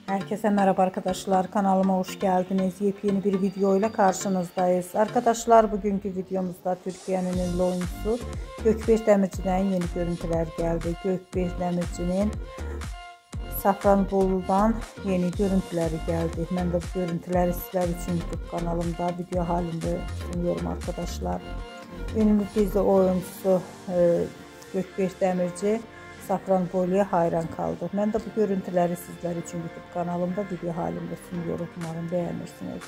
Herkese merhaba arkadaşlar, kanalıma hoş geldiniz. Yepyeni bir video ile karşınızdayız. Arkadaşlar, bugünkü videomuzda Türkiye'nin ünlü oyuncusu Gökbir Demirci'den yeni görüntüler geldi. Gökbir Demirci'nin Safranbolu'dan yeni görüntüleri geldi. Ben de bu görüntüleri sizler için YouTube kanalımda video halinde sunuyorum arkadaşlar. Ünlü dizi oyuncusu Gökbir Demirci Safranbolu'ya hayran kaldı. Ben de bu görüntüleri sizler için YouTube kanalımda video halinde sunuyorum. Umarım beğenirsiniz.